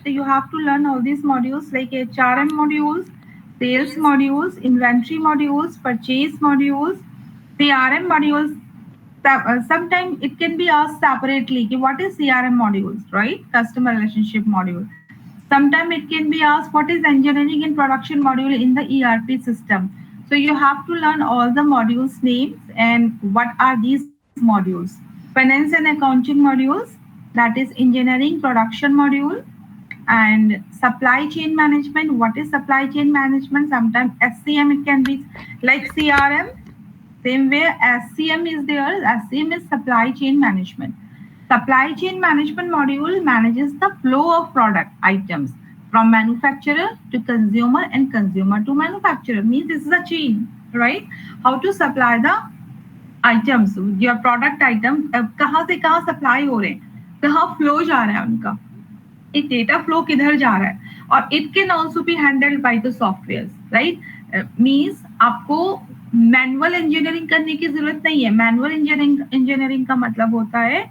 right? You have to learn all these modules like HRM modules, sales modules, inventory modules, purchase modules, CRM modules. Sometimes it can be asked separately what is CRM modules, right? Customer relationship module. Sometimes it can be asked what is engineering and production module in the ERP system. So you have to learn all the modules names and what are these modules. Finance and accounting modules, that is engineering production module, and supply chain management. What is supply chain management? Sometimes SCM it can be like CRM. Same way SCM is there. SCM is supply chain management. Supply chain management module manages the flow of product items from manufacturer to consumer and consumer to manufacturer. Means this is a chain, right? How to supply the items, your product item, कहाँ से कहाँ supply हो रहे हैं, कहाँ flow जा रहा है उनका, एक डेटा फ्लो किधर जा रहा है, और it can also be handled by the software, right? Means आपको मैनुअल इंजीनियरिंग करने की जरूरत नहीं है. मैनुअल इंजीनियरिंग का मतलब होता है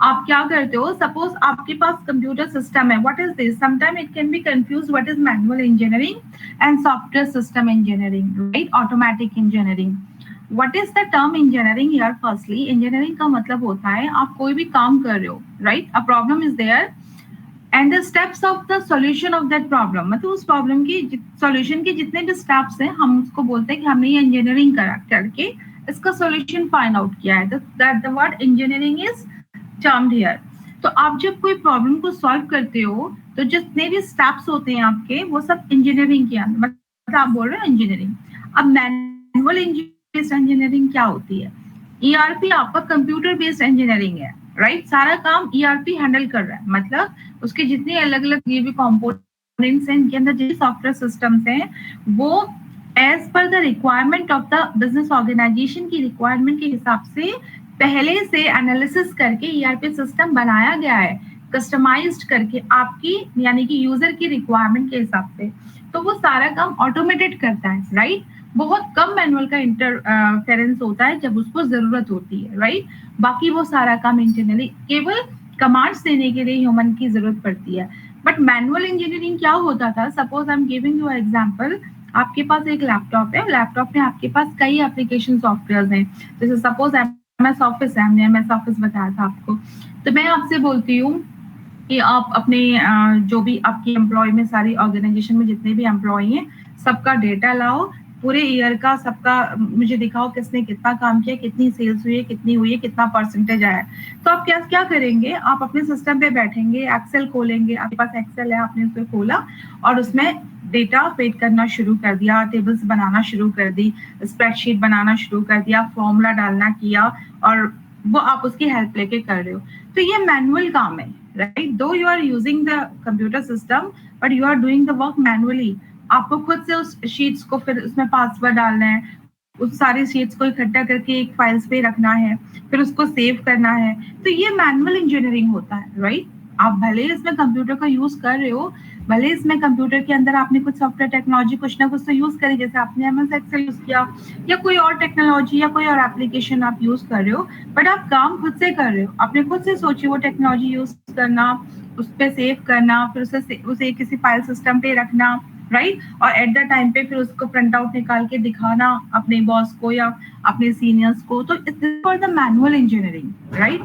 आप क्या करते हो, सपोज आपके पास कंप्यूटर सिस्टम है, what is this? Sometime it can be confuse what is manual engineering and software system engineering, right? Automatic engineering. What is the term engineering here? Firstly engineering का मतलब होता है आप कोई भी काम कर रहे हो, right? A problem is there and the steps of the solution of that problem, मतलब उस प्रॉब्लम की सॉल्यूशन के जितने भी स्टेप्स हैं हम उसको बोलते हैं कि हमने ये इंजीनियरिंग करा करके इसका सॉल्यूशन फाइंड आउट किया है. That the word engineering is termed here. तो आप जब कोई प्रॉब्लम को सॉल्व करते हो तो जितने भी स्टेप्स होते हैं आपके वो सब इंजीनियरिंग के अंदर, मतलब आप बोल रहे हो इंजीनियरिंग. अब मैनुअल बेस्ड इंजीनियरिंग क्या होती है? ईआरपी आपका कंप्यूटर बेस्ड इंजीनियरिंग है, राइट? सारा काम ईआरपी हैंडल कर रहा है, मतलब उसके जितने अलग अलग ये भी कंपोनेंट्स हैं इनके अंदर जितने सॉफ्टवेयर सिस्टम्स हैं वो as per the requirement of the business organization की रिक्वायरमेंट के हिसाब से पहले से एनालिसिस करके ईआरपी सिस्टम बनाया गया है, कस्टमाइज्ड करके आपकी यानी कि यूजर की रिक्वायरमेंट के हिसाब से. तो वो सारा काम ऑटोमेटेड करता है, राइट? बहुत कम मैनुअल का इंटरफेरेंस होता है जब उसको जरूरत होती है, राइट? बाकी वो सारा काम इंटरनली केवल कमांड्स देने के लिए ह्यूमन की जरूरत पड़ती है. बट मैनुअल इंजीनियरिंग क्या होता था? Suppose I am giving you example. आपके पास एक लैपटॉप है, लैपटॉप में आपके पास कई एप्लीकेशन सॉफ्टवेयर हैं, जैसे सपोज एमएस ऑफिस है, हमने एमएस ऑफिस बताया था आपको. तो मैं आपसे बोलती हूँ कि आप अपने जो भी आपकी एम्प्लॉय में सारी ऑर्गेनाइजेशन में जितने भी एम्प्लॉय हैं सबका डेटा लाओ, पूरे ईयर का सबका मुझे दिखाओ किसने कितना काम किया, कितनी सेल्स हुई है, कितनी हुई है, कितना परसेंटेज आया. तो आप क्या क्या करेंगे? आप अपने सिस्टम पे बैठेंगे, एक्सेल खोलेंगे, आपके पास एक्सेल है, आपने उसको खोला और उसमें डेटा फीड करना शुरू कर दिया, टेबल्स बनाना शुरू कर दी, स्प्रेडशीट बनाना शुरू कर दिया, फॉर्मूला डालना किया, और वो आप उसकी हेल्प लेके कर रहे हो. तो ये मैनुअल काम है, right? Though you are using the computer system but you are doing the work manually. आपको खुद से उस शीट्स को फिर उसमें पासवर्ड डालना है, उस सारी शीट्स को इकट्ठा करके एक फाइल्स पे रखना है, फिर उसको सेव करना है. तो ये मैनुअल इंजीनियरिंग होता है, राइट? आप भले इसमें कंप्यूटर का यूज कर रहे हो, भले इसमें कंप्यूटर के अंदर आपने कुछ सॉफ्टवेयर टेक्नोलॉजी कुछ ना कुछ तो यूज करी, जैसे आपने एमएस एक्सेल यूज किया या कोई और टेक्नोलॉजी या कोई और एप्लीकेशन आप यूज कर रहे हो, बट आप काम खुद से कर रहे हो. आपने खुद से सोची वो टेक्नोलॉजी यूज करना, उस पर सेव करना, फिर उसे किसी फाइल सिस्टम पे रखना, राइट? और एट द टाइम पे फिर उसको प्रिंट आउट निकाल के दिखाना अपने बॉस को या अपने सीनियर्स को. तो it's for the manual engineering, right?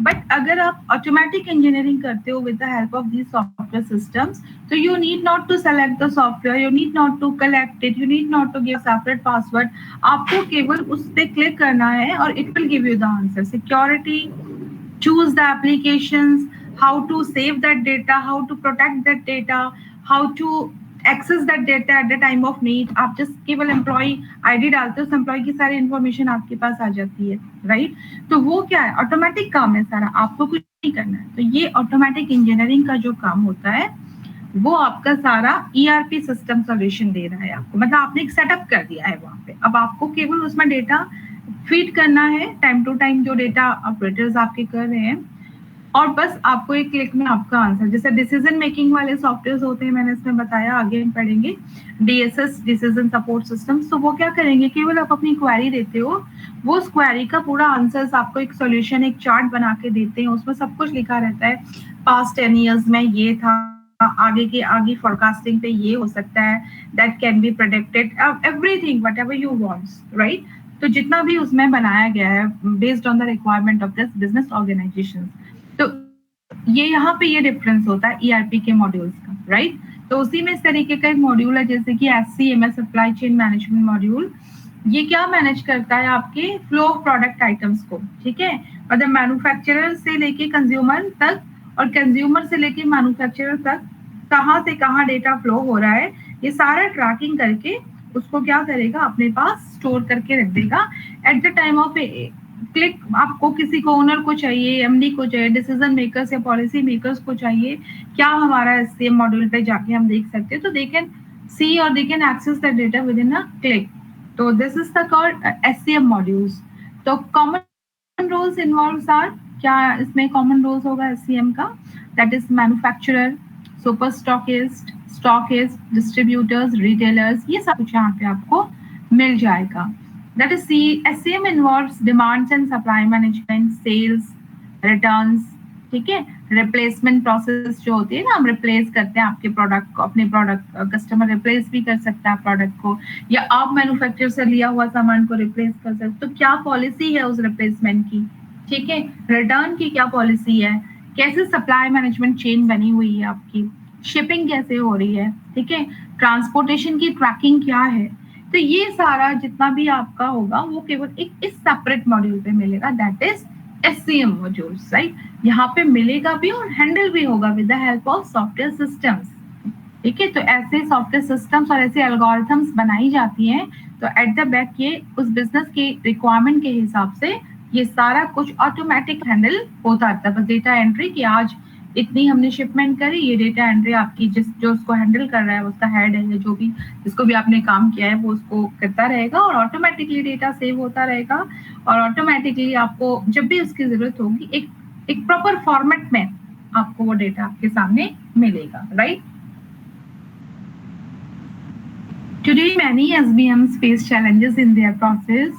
But अगर आप ऑटोमेटिक इंजीनियरिंग करते हो with the help of these software systems, तो you need not to select the software, you need not to collect it, you need not to give separate password. आपको केवल उस पर click करना है और it will give you the answer. Security, choose the applications, how to save that data, how to protect that data, how to access that data at the time of need. आप just केवल employ ID डालते हो, उस employ की सारी information आपके पास आ जाती है, राइट? तो वो क्या है? ऑटोमेटिक काम है सारा, आपको कुछ नहीं करना है. तो ये ऑटोमेटिक इंजीनियरिंग का जो काम होता है वो आपका सारा ईआरपी सिस्टम सॉल्यूशन दे रहा है आपको, मतलब आपने एक सेटअप कर दिया है वहां पे. अब आपको केवल उसमें डेटा फीड करना है टाइम टू टाइम, जो डेटा ऑपरेटर्स आपके कर रहे हैं, और बस आपको एक क्लिक में आपका आंसर. जैसे डिसीजन मेकिंग वाले सॉफ्टवेयर होते हैं, मैंने इसमें बताया, आगे हम पढ़ेंगे, डीएसएस, डिसीजन सपोर्ट सिस्टम. तो वो क्या करेंगे? केवल आप अपनी क्वेरी देते हो, वो उस क्वेरी का पूरा आंसर्स आपको एक सॉल्यूशन, एक चार्ट बना के देते हैं, उसमें सब कुछ लिखा रहता है. पास्ट 10 years में ये था, आगे के आगे फोरकास्टिंग पे ये हो सकता है, that can be predicted, everything whatever you wants, right. तो जितना भी उसमें बनाया गया है based on the requirement of this business organization, तो ये यहाँ पे ये डिफरेंस होता है ईआरपी के मॉड्यूल्स का, राइट। तो उसी में इस तरीके का एक मॉड्यूल है जैसे कि एससीएमएस, सप्लाई चेन मैनेजमेंट मॉड्यूल। ये क्या मैनेज करता है आपके फ्लो ऑफ प्रोडक्ट आइटम्स को, ठीक है, मतलब मैन्युफैक्चरर से लेके कंज्यूमर तक और कंज्यूमर से लेके मैन्युफैक्चरर तक कहाँ से कहाँ डेटा फ्लो हो रहा है, ये सारा ट्रैकिंग करके उसको क्या करेगा, अपने पास स्टोर करके रख देगा। At the time of click आपको किसी को ओनर को चाहिए, एमडी को चाहिए, डिसीजन मेकर्स या पॉलिसी मेकर्स को चाहिए, क्या हमारा एससीएम मॉड्यूल पे जाके हम देख सकते हैं, तो दे कैन सी और they can access the data within a click. तो this is the called SCM modules. तो कॉमन रोल्स इन्वॉल्व्स आर, क्या इसमें कॉमन रोल्स होगा एससीएम का, that is manufacturer, super stockist, distributors, retailers, ये सब कुछ यहाँ पे आपको मिल जाएगा। That is SCM involves demands and supply management, sales, returns, ठीक है, रिप्लेसमेंट प्रोसेस जो होती है ना, हम रिप्लेस करते हैं आपके प्रोडक्ट को, अपने प्रोडक्ट कस्टमर रिप्लेस भी कर सकता है प्रोडक्ट को, या आप मैन्युफैक्चरर से लिया हुआ सामान को रिप्लेस कर सकते हो, तो क्या पॉलिसी है उस रिप्लेसमेंट की, ठीक है, रिटर्न की क्या पॉलिसी है, कैसे सप्लाई मैनेजमेंट चेन बनी हुई है आपकी, शिपिंग कैसे हो रही है, ठीक है, ट्रांसपोर्टेशन की ट्रैकिंग क्या है। तो ये सारा जितना भी आपका होगा वो केवल एक इस सेपरेट मॉड्यूल पे मिलेगा, that is SCM modules, right. यहाँ पे मिलेगा भी और हैंडल भी होगा with the help of software systems, ठीक है। तो ऐसे सॉफ्टवेयर सिस्टम्स और ऐसे एल्गोरिथम्स बनाई जाती हैं, तो एट द बैक ये उस बिजनेस के रिक्वायरमेंट के हिसाब से ये सारा कुछ ऑटोमेटिक हैंडल होता रहता है। बस डेटा एंट्री की आज इतनी हमने शिपमेंट करी, ये डेटा एंट्री आपकी जो उसको हैंडल कर रहा है, उसका हेड है, जो भी जिसको भी आपने काम किया है वो उसको करता रहेगा और ऑटोमेटिकली डेटा सेव होता रहेगा, और ऑटोमेटिकली आपको जब भी उसकी जरूरत होगी एक प्रॉपर फॉर्मेट में आपको वो डेटा आपके सामने मिलेगा, right. Today many SBMs face challenges in their process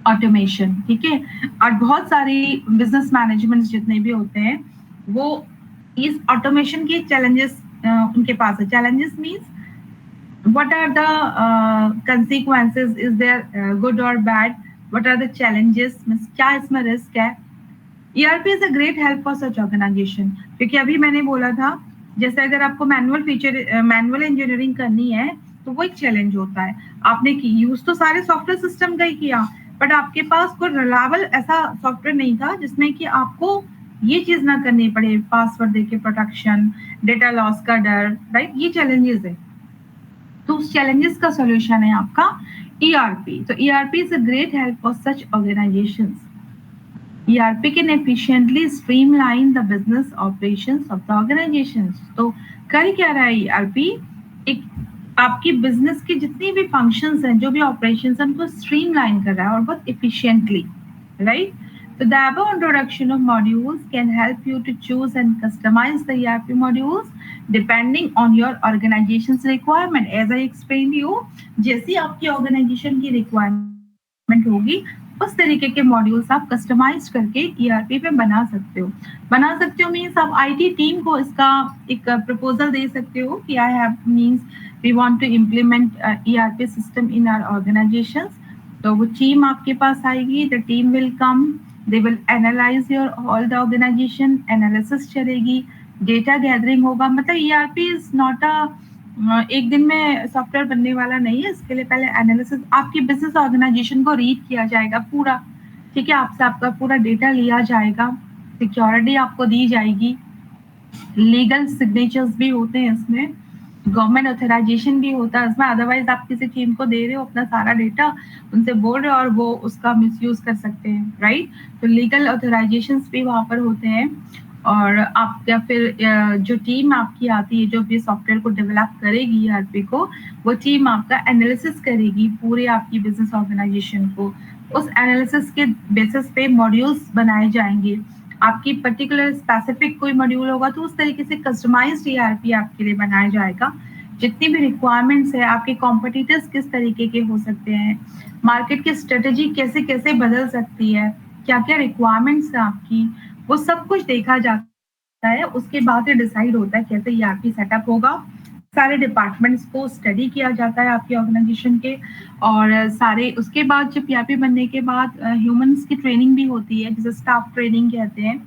automation, ठीक है, और बहुत सारी बिजनेस मैनेजमेंट जितने भी होते हैं वो इस ऑटोमेशन के चैलेंजेस उनके पास है। Challenges means what are the consequences, is there good और bad, what are the challenges, means क्या इसमें रिस्क है। ERP is a great help for such organisation, क्योंकि अभी मैंने बोला था जैसे अगर आपको मैनुअल इंजीनियरिंग करनी है तो वो एक चैलेंज होता है। आपने की यूज तो सारे सॉफ्टवेयर सिस्टम का ही किया, बट आपके पास कोई रिलायबल ऐसा सॉफ्टवेयर नहीं था जिसमें कि आपको ये चीज ना करनी पड़े, पासवर्ड देके प्रोटेक्शन, डेटा लॉस का डर, राइट, ये चैलेंजेस है। तो उस चैलेंजेस का सॉल्यूशन है आपका ईआरपी। तो ERP is a great help for such organisations. ERP can efficiently streamline the business operations of the organizations. तो कर क्या रहा है ERP, एक आपकी बिजनेस की जितनी भी फंक्शंस हैं, जो भी ऑपरेशंस हैं, उनको स्ट्रीमलाइन कर रहा है और बहुत efficiently, right? So the above introduction of modules can help you to choose and customize the ERP modules depending on your organization's requirement. As I explained you, जैसी आपकी ऑर्गेनाइजेशन की रिक्वायरमेंट होगी उस तरीके के मॉड्यूल्स आप कस्टमाइज करके ERP पे बना सकते हो मीन्स आप आईटी टीम को इसका एक प्रपोजल दे सकते हो कि I have means we want to implement ERP system in our organizations. तो वो टीम आपके पास आएगी, the team will come, they will analyze your all the organization, analysis चलेगी, डेटा गैदरिंग होगा। मतलब ईआरपी इज नॉट अ एक दिन में सॉफ्टवेयर बनने वाला नहीं है, इसके लिए पहले एनालिसिस आपकी बिजनेस ऑर्गेनाइजेशन को रीड किया जाएगा पूरा, ठीक है, आपसे आपका पूरा डेटा लिया जाएगा, सिक्योरिटी आपको दी जाएगी, लीगल सिग्नेचर्स भी होते हैं इसमें, गवर्नमेंट ऑथराइजेशन भी होता है इसमें, अदरवाइज आप किसी टीम को दे रहे हो अपना सारा डेटा, उनसे बोल रहे हो और वो उसका मिसयूज कर सकते हैं, राइट। तो लीगल ऑथराइजेशन भी वहाँ पर होते हैं। और आपका फिर जो टीम आपकी आती है जो भी सॉफ्टवेयर को डेवलप करेगी ईआरपी को, वो टीम आपका एनालिसिस करेगी पूरे आपकी बिजनेस ऑर्गेनाइजेशन को। उस एनालिसिस के बेसिस पे मॉड्यूल्स बनाए जाएंगे। आपकी पर्टिकुलर स्पेसिफिक कोई मॉड्यूल होगा तो उस तरीके से कस्टमाइज्ड ईआरपी आपके लिए बनाया जाएगा। जितनी भी रिक्वायरमेंट्स है, आपके कॉम्पिटिटर्स किस तरीके के हो सकते हैं, मार्केट की स्ट्रेटेजी कैसे कैसे बदल सकती है, क्या क्या रिक्वायरमेंट्स है आपकी, वो सब कुछ देखा जाता है, उसके बाद ये डिसाइड होता है कैसे ERP सेटअप होगा। सारे डिपार्टमेंट्स को स्टडी किया जाता है आपकी ऑर्गेनाइजेशन के, और सारे उसके बाद जब ERP बनने के बाद ह्यूमंस की ट्रेनिंग भी होती है, जिसे स्टाफ ट्रेनिंग कहते हैं,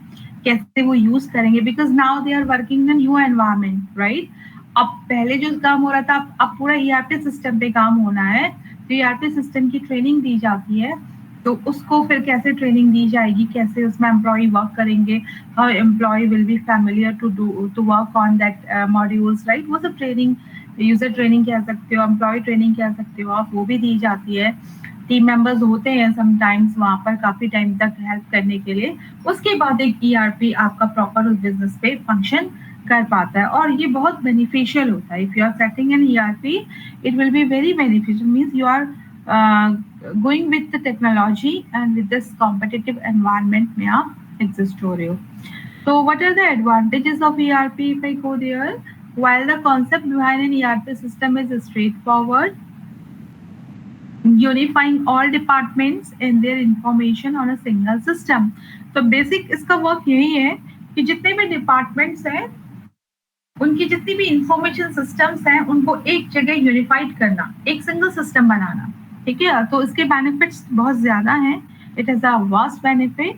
कैसे वो यूज करेंगे, because now they are working in new environment, right. अब पहले जो काम हो रहा था, अब पूरा ERP सिस्टम पे काम होना है, तो ERP सिस्टम की ट्रेनिंग दी जाती है। तो उसको फिर कैसे ट्रेनिंग दी जाएगी, कैसे उसमें एम्प्लॉय वर्क करेंगे, how employ will be familiar to work on that modules, right. वो सब ट्रेनिंग, यूजर ट्रेनिंग कह सकते हो, एम्प्लॉय ट्रेनिंग कह सकते हो आप, वो भी दी जाती है। टीम मेंबर्स होते हैं समटाइम्स वहाँ पर काफी टाइम तक हेल्प करने के लिए। उसके बाद एक ERP आपका प्रॉपर उस बिजनेस पे फंक्शन कर पाता है, और ये बहुत बेनिफिशियल होता है। If you are setting an ERP, it will be very beneficial, means you are going with the technology and with this competitive environment में आप exist हो रहे हो। So what are the advantages of ERP if I go there? While the concept behind an ERP system is straightforward, unifying all departments and their information on a single system. तो basic इसका work यही है कि जितने भी departments हैं, उनकी जितनी भी इंफॉर्मेशन सिस्टम्स हैं, उनको एक जगह यूनिफाइड करना, एक सिंगल सिस्टम बनाना, ठीक है। तो इसके बेनिफिट्स बहुत ज्यादा हैं। It is a vast benefit.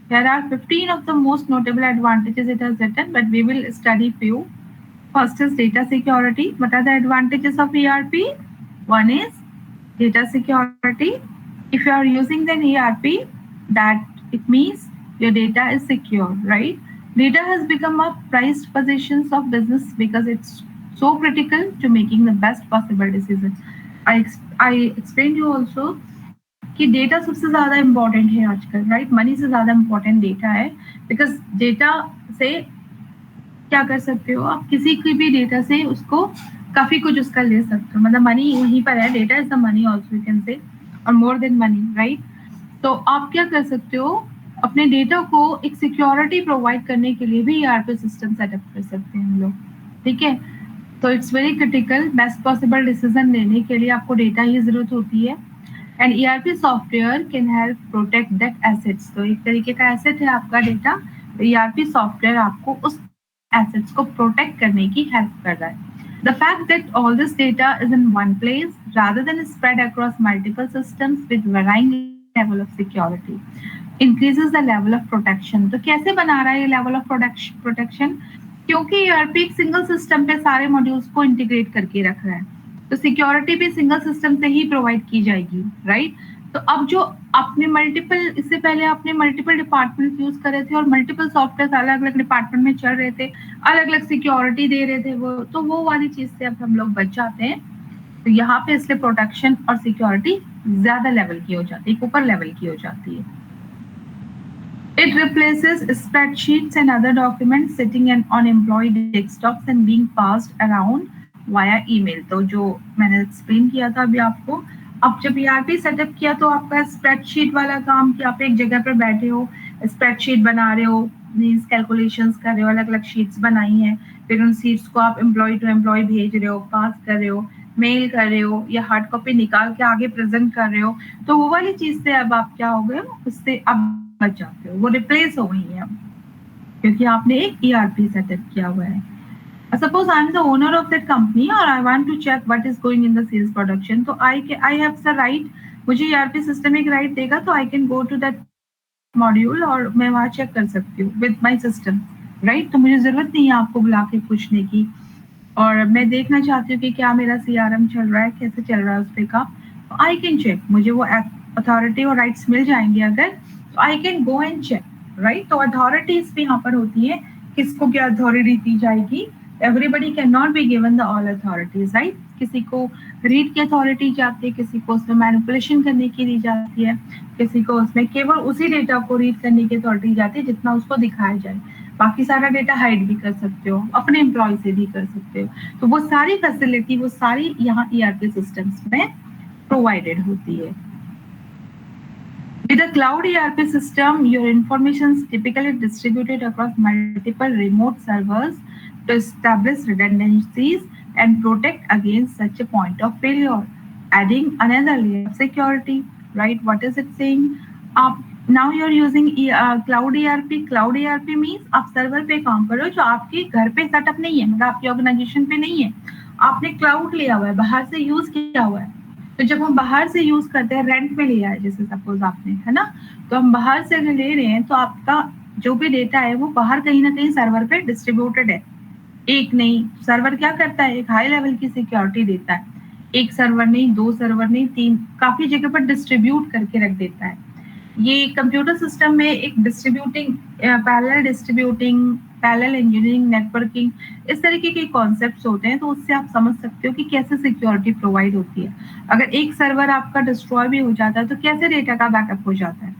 There are 15 of the most notable advantages it has written, but we will study few. First is data security. What are the advantages of ERP? One is data security. If you are using the ERP, that it means your data is secure, right? Data has become a prized possession of business because it's so critical to making the best possible decision. I explained you also कि data सबसे ज्यादा important है आजकल, right. Money से ज्यादा important data है, because data से क्या कर सकते हो आप, किसी की भी डेटा से उसको काफी कुछ उसका ले सकते हो, मतलब मनी वहीं पर है, data is the money also you can say, और मोर देन मनी, राइट। तो आप क्या कर सकते हो, अपने डेटा को एक सिक्योरिटी प्रोवाइड करने के लिए भी ERP सिस्टम सेटअप कर सकते हैं हम लोग, ठीक है। तो it's very critical, best possible decision लेने के लिए आपको डेटा की जरूरत होती है। And ERP software can help protect that assets. तो एक तरीके का एसेट है आपका डेटा, तो ERP सॉफ्टवेयर आपको उस एसेट्स को प्रोटेक्ट करने की हेल्प कर रहा है। The fact that all this data is in one place rather than spread across multiple systems with varying level of security increases the level of protection. तो कैसे बना रहा है ये level of protection? क्योंकि ERP एक सिंगल सिस्टम पे सारे मॉड्यूल्स को इंटीग्रेट करके रख रहा है, तो सिक्योरिटी भी सिंगल सिस्टम से ही प्रोवाइड की जाएगी, राइट। तो अब जो आपने मल्टीपल, इससे पहले आपने मल्टीपल डिपार्टमेंट यूज कर रहे थे और मल्टीपल सॉफ्टवेयर अलग अलग डिपार्टमेंट में चल रहे थे, अलग अलग सिक्योरिटी दे रहे थे वो, तो वो वाली चीज से अब हम लोग बच जाते हैं। तो यहाँ पे इसलिए प्रोटेक्शन और सिक्योरिटी ज्यादा लेवल की हो जाती है, ऊपर लेवल की हो जाती है। It replaces spreadsheets and other documents sitting on employee desktops and being passed around via email. तो जो मैंने एक्सप्लेन किया था अभी आपको, अब जब ERP सेटअप किया तो आपका स्प्रेडशीट वाला काम कि आप एक जगह पर बैठे हो, स्प्रेडशीट बना रहे हो, मीन्स कैलकुलेशंस कर रहे हो, अलग अलग शीट्स बनाई हैं, फिर उन शीट्स को आप एम्प्लॉय टू एम्प्लॉय भेज रहे हो, पास कर रहे हो, मेल कर रहे हो, या हार्ड कॉपी निकाल के आगे प्रेजेंट कर रहे हो। तो वो वाली चीज से अब आप क्या हो गए, उससे अब बच जाते हो, वो रिप्लेस हो गई है अब, क्योंकि आपने एक ERP सेटअप किया हुआ है। Suppose I am the owner of that company or I want to check what is going in the sales production, तो I have the right, मुझे ERP सिस्टम एक राइट देगा, तो I can go to that module और मैं वहाँ check कर सकती हूँ विद माई सिस्टम, राइट। तो मुझे जरूरत नहीं है आपको बुला के पूछने की, और मैं देखना चाहती हूँ कि क्या मेरा CRM चल रहा है, कैसे चल रहा है उस पर काम, तो आई कैन चेक, मुझे वो अथॉरिटी और राइट्स मिल जाएंगे अगर, तो I can go and check, right. तो अथॉरिटीज भी यहाँ पर होती है, किसको क्या अथॉरिटी दी जाएगी, everybody can not be given the all authorities, right. किसी को रीड की अथॉरिटी जाती है, किसी को उसमें मैनिपुलेशन करने की दी जाती है, किसी को उसमें केवल उसी डेटा को रीड करने की अथॉरिटी जाती है जितना उसको दिखाया जाए, बाकी सारा डेटा हाइड भी कर सकते हो, अपने एम्प्लॉय से भी कर सकते हो। तो वो सारी फैसिलिटी, वो सारी यहाँ ERP सिस्टम्स में प्रोवाइडेड होती है। With a cloud ERP system, your information is typically distributed across multiple remote servers to establish redundancies and protect against such a point of failure, adding another layer of security, right? What is it saying? आप now you are using cloud ERP. Cloud ERP means आप server पे काम कर रहे हो जो आपके घर पे सेटअप नहीं है, मतलब आपकी ऑर्गेनाइजेशन पे नहीं है, आपने क्लाउड लिया हुआ है, बाहर से यूज किया हुआ है. तो जब हम बाहर से यूज करते हैं, रेंट पे लिया है जैसे सपोज आपने, है ना, तो हम बाहर से अगर ले रहे हैं तो आपका जो भी डेटा है वो बाहर कहीं ना कहीं सर्वर पे डिस्ट्रीब्यूटेड है. एक नहीं, सर्वर क्या करता है, एक हाई लेवल की सिक्योरिटी देता है. एक सर्वर नहीं, दो सर्वर नहीं, तीन, काफी जगह पर डिस्ट्रीब्यूट करके रख देता है. ये कंप्यूटर सिस्टम में एक डिस्ट्रीब्यूटिंग, पैरेलल इंजीनियरिंग, नेटवर्किंग, इस तरीके के कॉन्सेप्ट्स होते हैं. तो उससे आप समझ सकते हो कि कैसे सिक्योरिटी प्रोवाइड होती है. अगर एक सर्वर आपका डिस्ट्रॉय भी हो जाता है तो कैसे डेटा का बैकअप हो जाता है,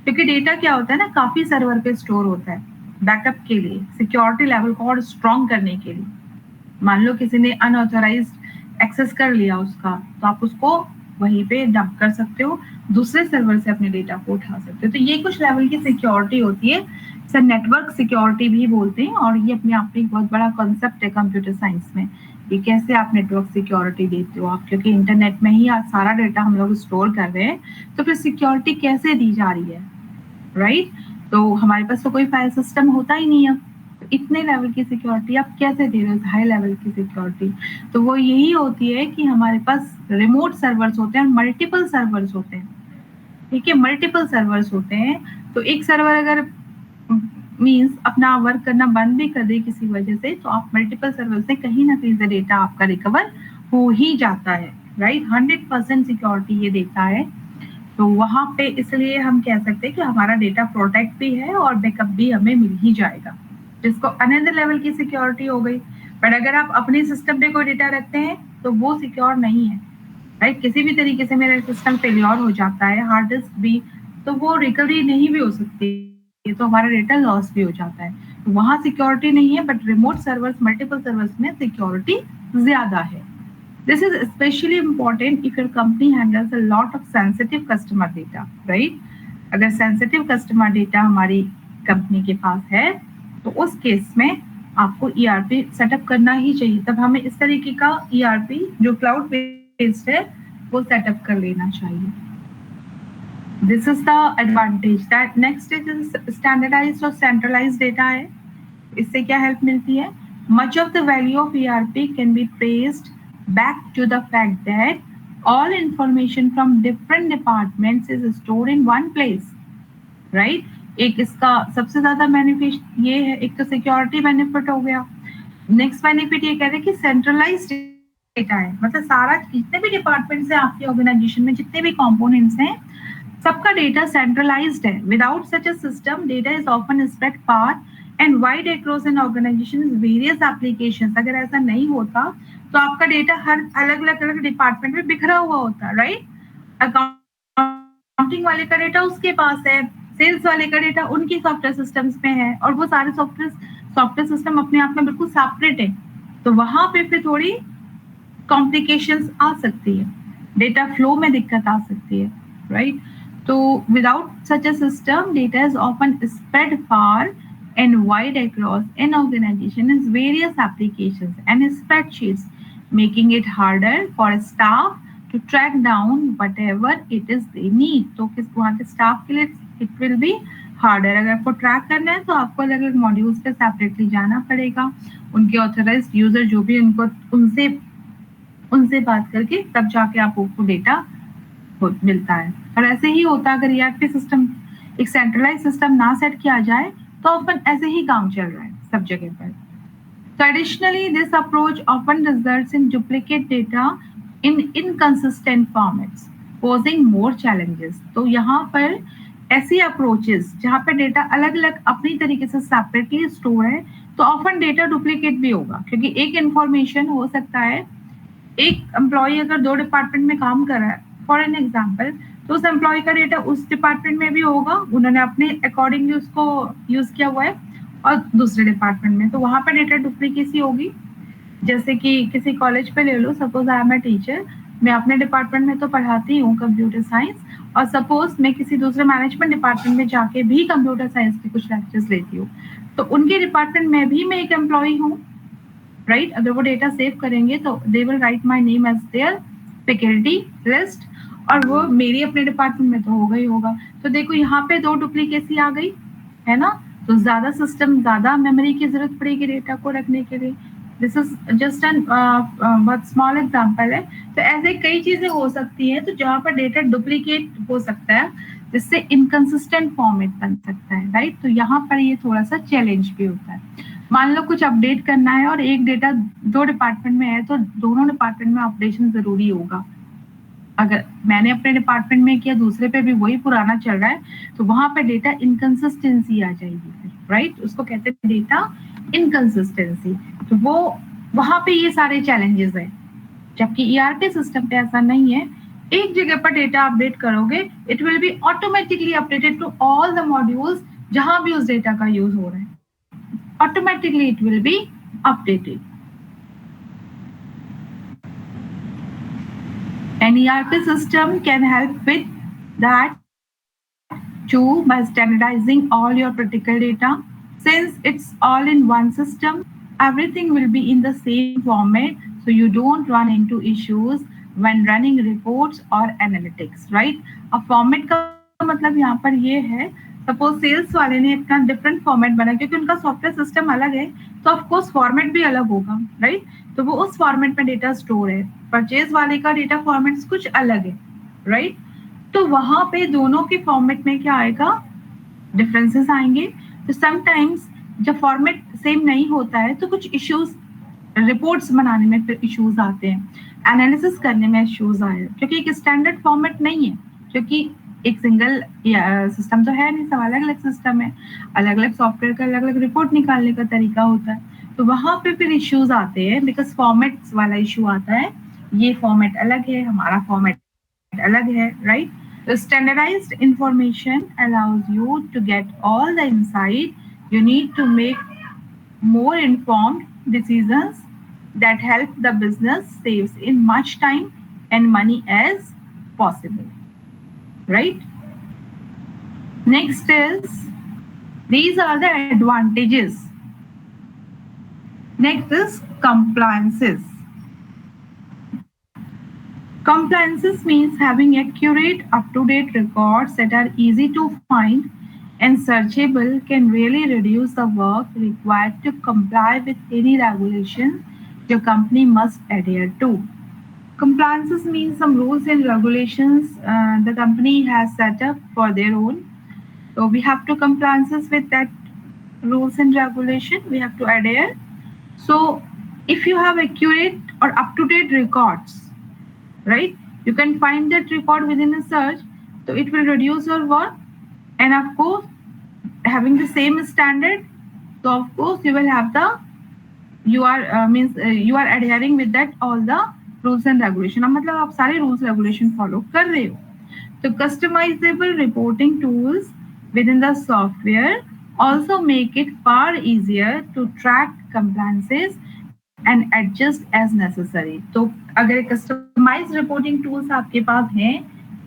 क्योंकि डेटा क्या होता है ना, काफी सर्वर पे स्टोर होता है बैकअप के लिए, सिक्योरिटी लेवल को और स्ट्रॉन्ग करने के लिए. मान लो किसी ने अनऑथराइज्ड एक्सेस कर लिया उसका, तो आप उसको वहीं पे डंप कर सकते हो, दूसरे सर्वर से अपने डेटा को उठा सकते हो. तो ये कुछ लेवल की सिक्योरिटी होती है, सर नेटवर्क सिक्योरिटी भी बोलते हैं. और ये अपने आप में एक बहुत बड़ा कॉन्सेप्ट है कंप्यूटर साइंस में, कि कैसे आप नेटवर्क सिक्योरिटी देते हो आप, क्योंकि इंटरनेट में ही आज सारा डेटा हम लोग स्टोर कर रहे हैं, तो फिर सिक्योरिटी कैसे दी जा रही है, राइट? तो हमारे पास तो कोई फाइल सिस्टम होता ही नहीं है, इतने लेवल की सिक्योरिटी आप कैसे दे रहे हो, हाई लेवल की सिक्योरिटी. तो वो यही होती है कि हमारे पास रिमोट सर्वर्स होते हैं और मल्टीपल सर्वर्स होते हैं. ठीक है, मल्टीपल सर्वर्स होते हैं. तो एक सर्वर अगर मीन्स अपना वर्क करना बंद भी कर दे किसी वजह से, तो आप मल्टीपल सर्वर से कहीं ना कहीं से डेटा आपका रिकवर हो ही जाता है, राइट? 100% सिक्योरिटी ये देता है. तो वहां पे इसलिए हम कह सकते हैं कि हमारा डेटा प्रोटेक्ट भी है और बैकअप भी हमें मिल ही जाएगा, जिसको अनदर लेवल की सिक्योरिटी हो गई. बट अगर आप अपने सिस्टम पे कोई डेटा रखते हैं तो वो सिक्योर नहीं है, राइट? किसी भी तरीके से मेरा सिस्टम फेलियर हो जाता है, हार्ड डिस्क भी, तो वो रिकवरी नहीं भी हो सकती, तो हमारा डेटा लॉस भी हो जाता है. तो वहाँ सिक्योरिटी नहीं है, but remote servers, multiple servers में सिक्योरिटी ज्यादा है. This is especially important if your company handles a lot of sensitive customer data, right? अगर sensitive customer data हमारी कंपनी के पास है तो उस केस में आपको ERP सेटअप करना ही चाहिए. तब हमें इस तरीके का ERP जो क्लाउड बेस्ड है वो सेटअप कर लेना चाहिए. This is the advantage. That next is standardized और centralized data है. इससे क्या हेल्प मिलती है? Much of the value of ERP can be traced back to the fact that all information from different departments is stored in one place, right? एक इसका सबसे ज्यादा बेनिफिट ये है, एक तो सिक्योरिटी बेनिफिट हो गया. नेक्स्ट बेनिफिट ये कह रहे हैं कि सेंट्रलाइज्ड डेटा है, मतलब सारा जितने भी डिपार्टमेंट्स हैं आपकी ऑर्गेनाइजेशन में, जितने भी कंपोनेंट्स हैं, सबका डेटा सेंट्रलाइज्ड है. Without such a system data is often spread far and wide across an organization various applications. अगर ऐसा नहीं होता तो आपका डेटा हर अलग अलग डिपार्टमेंट में बिखरा हुआ होता, राइट? अकाउंटिंग वाले का डेटा उसके पास है, सेल्स वाले का डेटा उनकी सॉफ्टवेयर सिस्टम्स में है, और वो सारे सॉफ्टवेयर सिस्टम अपने आप में बिल्कुल सेपरेट है. तो वहां पे फिर थोड़ी कॉम्प्लिकेशंस आ सकती है, डेटा फ्लो में दिक्कत आ सकती है, राइट? तो without such a system data is often spread far and wide across an organization in various applications and spreadsheets, making it harder for staff to track down whatever it is they need. तो किस वहाँ के staff के लिए it will be harder. अगर आपको track करना है तो आपको अलग अलग मॉड्यूल्स पे सेपरेटली जाना पड़ेगा, उनके ऑथराइज्ड यूजर जो भी उनको उनसे बात करके तब जाके आपको डेटा मिलता है. और ऐसे ही होता अगर ERP सिस्टम, एक सेंट्रलाइज सिस्टम ना सेट किया जाए तो अपन ऐसे ही काम चल रहा है सब जगह पर. So additionally, this approach often results in duplicate data in inconsistent formats, posing more challenges. तो यहाँ पर ऐसी अप्रोचेस जहाँ पे डेटा अलग अलग अपनी तरीके से सेपरेटली स्टोर है, तो ऑफन डेटा डुप्लीकेट भी होगा, क्योंकि एक इंफॉर्मेशन हो सकता है, एक एम्प्लॉय अगर दो डिपार्टमेंट में काम कर रहा है फॉर एन एग्जाम्पल, तो उस एम्प्लॉय का डेटा उस डिपार्टमेंट में भी होगा, उन्होंने अपने अकॉर्डिंगली उसको यूज किया हुआ है, और दूसरे डिपार्टमेंट में, तो वहां पर डेटा डुप्लीकेसी होगी. जैसे कि किसी कॉलेज पे ले लो, suppose I am a teacher, मैं अपने डिपार्टमेंट में तो पढ़ाती हूँ कंप्यूटर साइंस, और सपोज मैं किसी दूसरे मैनेजमेंट डिपार्टमेंट में जाके भी कंप्यूटर साइंस के कुछ लेक्चर्स लेती हूँ, तो उनके डिपार्टमेंट में भी मैं एक एम्प्लॉय हूँ, राइट? अगर वो डेटा सेव करेंगे तो they will write my name as their faculty list, और वो मेरी अपने डिपार्टमेंट में तो होगा ही होगा। तो देखो यहाँ पे 2 डुप्लीकेसी आ गई, है ना? तो ज़्यादा सिस्टम, ज़्यादा मेमोरी की ज़रूरत पड़ेगी डेटा को रखने के लिए। दिस इज़ जस्ट एन बहुत स्मॉल एग्जांपल है। तो ऐसे कई चीज़ें हो सकती हैं, तो जहाँ पर डेटा डुप्लीकेट हो सकता है, जिससे इनकंसिस्टेंट फॉर्मेट बन सकता है, राइट? तो यहाँ पर ये थोड़ा-सा चैलेंज भी होता है। मान लो कुछ अपडेट करना है और एक डेटा 2 डिपार्टमेंट में है, तो दोनों डिपार्टमेंट में अपडेशन ज़रूरी होगा। अगर मैंने अपने डिपार्टमेंट में किया, दूसरे पे भी वही पुराना चल रहा है, तो वहाँ पे डेटा इनकंसिस्टेंसी आ जाएगी फिर, राइट? उसको कहते हैं डेटा इनकंसिस्टेंसी। तो वो वहाँ पे ये सारे चैलेंजेस हैं। जबकि ईआरपी सिस्टम पे ऐसा नहीं है। एक जगह पर डेटा अपडेट करोगे, it will be automatically updated to all the modules जहाँ भी उस डेटा का यूज हो रहा है। Automatically it will be updated. An ERP system can help with that too by standardizing all your critical data. Since it's all in one system, everything will be in the same format, so you don't run into issues when running reports or analytics, right? अब format का मतलब यहाँ पर ये है, suppose sales वाले ने इतना डिफरेंट फॉर्मेट बना क्योंकि उनका सॉफ्टवेयर सिस्टम अलग है, तो ऑफ कोर्स फॉर्मेट भी अलग होगा, राइट? तो वो उस फॉर्मेट में डेटा स्टोर है। परचेज वाले का डेटा फॉर्मेट कुछ अलग है, राइट? तो वहां पे दोनों के फॉर्मेट में क्या आएगा, डिफरेंसेस आएंगे। तो समटाइम्स जब फॉर्मेट सेम नहीं होता है तो कुछ इश्यूज, रिपोर्ट्स बनाने में फिर इश्यूज आते हैं, एनालिसिस करने में इश्यूज आए, क्योंकि एक स्टैंडर्ड फॉर्मेट नहीं है, क्योंकि एक सिंगल सिस्टम तो है नहीं, सब अलग अलग सिस्टम है, अलग अलग सॉफ्टवेयर का अलग अलग रिपोर्ट निकालने का तरीका होता है। तो वहां पे फिर इश्यूज आते हैं, बिकॉज फॉर्मेट्स वाला इशू आता है, ये फॉर्मेट अलग है, हमारा फॉर्मेट अलग है, right? The standardized information allows you to get all the insight you need to make more informed decisions that help the business saves in much time and money as possible, right? Next is, these are the advantages. Next is compliances. Compliances means having accurate, up-to-date records that are easy to find and searchable can really reduce the work required to comply with any regulation your company must adhere to. Compliances means some rules and regulations the company has set up for their own. So we have to compliances with that rules and regulation, we have to adhere. So if you have accurate or up-to-date records, right, you can find that record within a search, so it will reduce your work. And of course, having the same standard, so of course you will have the, you are you are adhering with that all the rules and regulation, मतलब आप सारे rules regulation follow कर रहे हो. तो customizable reporting tools within the software also make it far easier to track compliances and adjust as necessary. तो अगर customise reporting tools आपके पास हैं,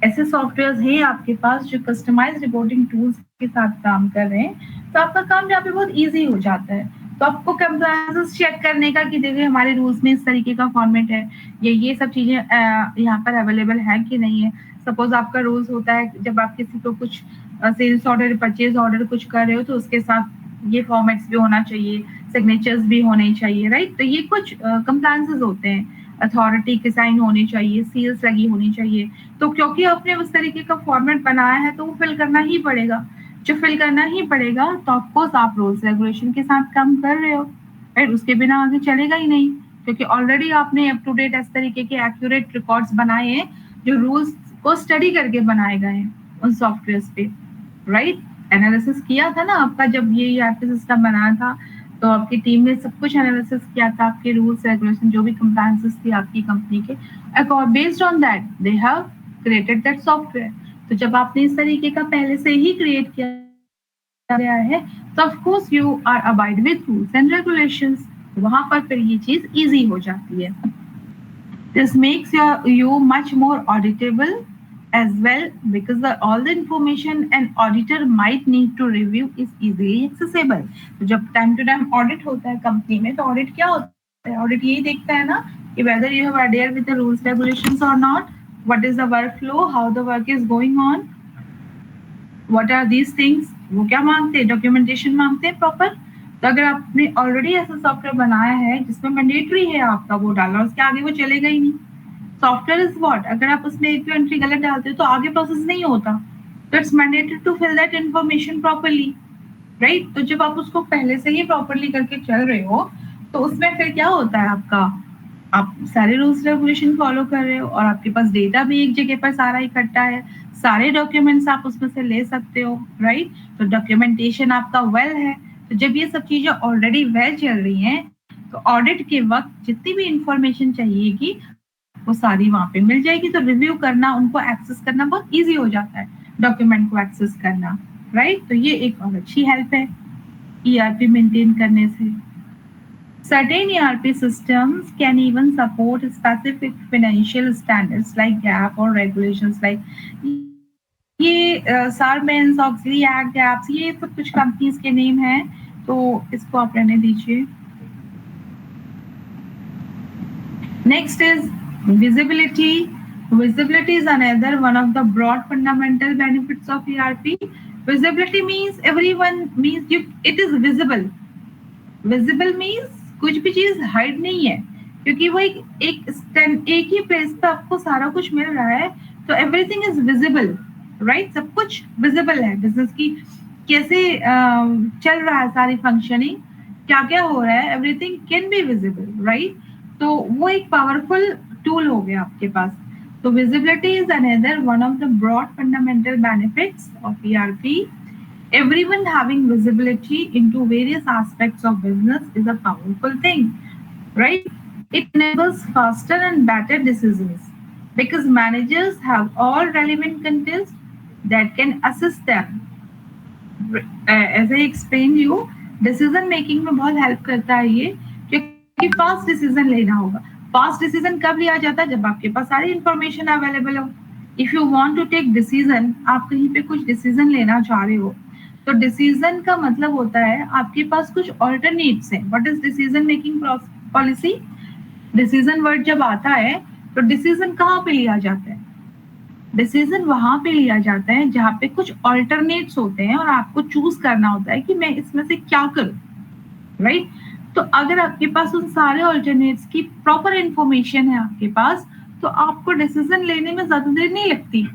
ऐसे सॉफ्टवेयर्स हैं आपके पास जो कस्टमाइज रिपोर्टिंग टूल्स के साथ काम कर रहे हैं, तो आपका काम यहाँ पे बहुत इजी हो जाता है. तो आपको कंप्लायंसेस चेक करने का कि देखिए हमारे रूल्स में इस तरीके का फॉर्मेट है, ये सब चीजें यहाँ पर अवेलेबल है कि नहीं है. सपोज आपका रूल्स होता है जब आप किसी को कुछ सेल्स ऑर्डर, परचेज ऑर्डर कुछ कर रहे हो, तो उसके साथ ये फॉर्मेट्स भी होना चाहिए, सिग्नेचर्स भी होने चाहिए, राइट? तो ये कुछ कंप्लायंसेस होते हैं, अथॉरिटी के साइन होने चाहिए, सील्स लगी होनी चाहिए. तो क्योंकि आपने उस तरीके का फॉर्मेट बनाया है तो वो फिल करना ही पड़ेगा. जो फिल करना ही पड़ेगा तो ऑफकोर्स आप रूल्स रेगुलेशन के साथ काम कर रहे हो, राइट? उसके बिना आगे चलेगा ही नहीं, क्योंकि ऑलरेडी आपने अप टू डेट इस तरीके के एक्यूरेट रिकॉर्ड्स बनाए हैं जो रूल्स को स्टडी करके बनाए गए हैं उन सॉफ्टवेयर पे, राइट? एनालिसिस किया था ना आपका, जब ये ईआरपी सिस्टम बना था तो आपकी टीम ने सब कुछ एनालिसिस किया था, आपके रूल्स रेगुलेशन जो भी कंप्लायंसेस थी आपकी कंपनी के, based on that they have created that software. तो जब आपने इस तरीके का पहले से ही क्रिएट किया गया है तो of course you are abide with rules and regulations. वहां पर फिर ये चीज इजी हो जाती है. This makes you much more auditable as well, because all the information an auditor might need to review is easily accessible. तो जब टाइम टू टाइम ऑडिट होता है कंपनी में, तो ऑडिट क्या होता है? ऑडिट यही देखता है ना कि whether you have adhered with the rules regulations or not. what is the workflow, how the work is going on, what are these things, वो क्या मांगते हैं, डॉक्यूमेंटेशन मांगते हैं प्रॉपर। तो अगर आपने ऑलरेडी ऐसा सॉफ्टवेयर बनाया है जिसमें मैंडेटरी है आपका वो डालना, उसके आगे वो चलेगा ही नहीं। सॉफ्टवेयर इज व्हाट, अगर आप उसमें एक एंट्री गलत डालते हो तो आगे प्रोसेस नहीं होता। तो it's mandatory to fill that information properly, right. तो जब आप उसको पहले से ही प्रॉपरली करके चल रहे हो तो उसमें फिर क्या होता है आपका, आप सारे रूल्स रेगुलेशन फॉलो कर रहे हो और आपके पास डेटा भी एक जगह पर सारा इकट्ठा है, सारे डॉक्यूमेंट्स आप उसमें से ले सकते हो, राइट। तो डॉक्यूमेंटेशन आपका वेल है। तो जब ये सब चीजें ऑलरेडी वेल चल रही हैं तो ऑडिट के वक्त जितनी भी इंफॉर्मेशन चाहिएगी वो सारी वहां पे मिल जाएगी। तो रिव्यू करना, उनको एक्सेस करना बहुत इजी हो जाता है, डॉक्यूमेंट को एक्सेस करना, राइट। तो ये एक और अच्छी हेल्प है ERP मेंटेन करने से। Certain ERP systems can even support specific financial standards like GAAP or regulations like ये Sarbanes Oxley Act, GAPS, ये सब कुछ कंपनीज के नेम हैं, तो इसको आप रहने दीजिए। Next is visibility. Visibility is another one of the broad fundamental benefits of ERP. Visibility means everyone, means you, it is visible. Visible means कुछ भी चीज हाइड नहीं है, क्योंकि वो एक ही प्लेस पे आपको सारा कुछ मिल रहा है। तो एवरीथिंग इज विजिबल, राइट। सब कुछ विजिबल है, बिजनेस की कैसे चल रहा है, सारी फंक्शनिंग क्या क्या हो रहा है, everything can be visible, right. तो वो एक पावरफुल टूल हो गया आपके पास। तो visibility is another one of the broad fundamental benefits of ERP. Everyone having visibility into various aspects of business is a powerful thing, right? It enables faster and better decisions because managers have all relevant context that can assist them. As I explained you, decision making में बहुत help करता है ये, क्योंकि fast decision लेना होगा। Fast decision कब लिया जाता है, जब आपके पास सारी इंफॉर्मेशन अवेलेबल हो। If you want to take decision, आप कहीं पे कुछ डिसीजन लेना चाह रहे हो, तो डिसीजन का मतलब होता है आपके पास कुछ ऑल्टरनेट्स हैं। What is decision making policy? Decision word जब आता है तो डिसीजन कहाँ पे लिया जाता है? डिसीजन वहां पे लिया जाता है जहाँ पे कुछ ऑल्टरनेट्स होते हैं और आपको चूज करना होता है कि मैं इसमें से क्या करूं, राइट। तो अगर आपके पास उन सारे ऑल्टरनेट्स की प्रॉपर इंफॉर्मेशन है आपके पास, तो आपको डिसीजन लेने में ज्यादा देर नहीं लगती।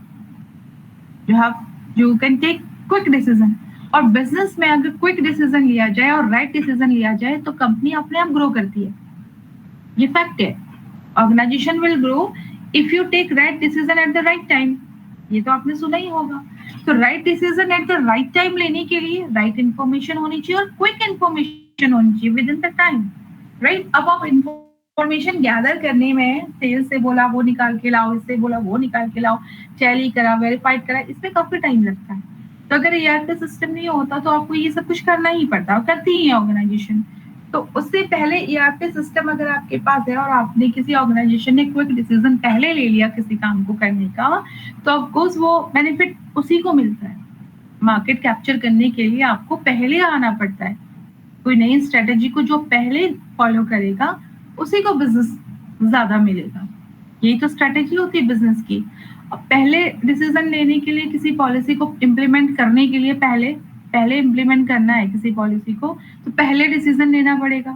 You can take quick decision. और बिजनेस में अगर क्विक डिसीजन लिया जाए और राइट डिसीजन लिया जाए तो कंपनी अपने आप ग्रो करती है, ये फैक्ट है। Organisation will grow if you take right decision at the right time, ये तो आपने सुना ही होगा। तो right decision at the right time लेने के लिए राइट इन्फॉर्मेशन होनी चाहिए और क्विक इन्फॉर्मेशन होनी चाहिए with in the time, right. अब आप इन्फॉर्मेशन गैदर करने में सेल्स से बोला वो निकाल के लाओ, इससे बोला वो निकाल के लाओ, टैली करा, वेरीफाइड करा, इसमें काफी टाइम लगता है। तो अगर ERP सिस्टम नहीं होता तो आपको ये सब कुछ करना ही पड़ता, करती ही है ऑर्गेनाइजेशन। तो उससे पहले ERP सिस्टम अगर आपके पास है और आपने किसी ऑर्गेनाइजेशन ने क्विक डिसीजन पहले ले लिया किसी काम को करने का, तो ऑफकोर्स वो बेनिफिट उसी को मिलता है। मार्केट कैप्चर करने के लिए आपको पहले आना पड़ता है। कोई नई स्ट्रेटेजी को जो पहले फॉलो करेगा उसी को बिजनेस ज्यादा मिलेगा। यही तो स्ट्रेटेजी होती है बिजनेस की। अब पहले डिसीजन लेने के लिए, किसी पॉलिसी को इम्प्लीमेंट करने के लिए पहले इम्प्लीमेंट करना है किसी पॉलिसी को, तो पहले डिसीजन लेना पड़ेगा।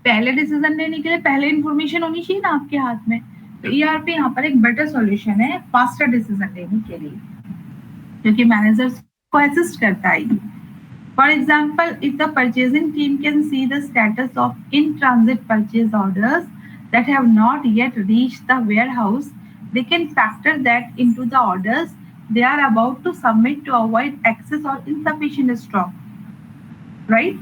पहले डिसीजन लेने के लिए पहले इंफॉर्मेशन होनी चाहिए ना आपके हाथ में। तो ERP यहाँ पर एक बेटर सॉल्यूशन है फास्टर डिसीजन लेने के लिए, क्योंकि मैनेजर्स को असिस्ट करता है। For example, if the purchasing team can see the status of in-transit purchase orders that have not yet reached the warehouse, they can factor that into the orders they are about to submit to avoid excess or insufficient stock, right?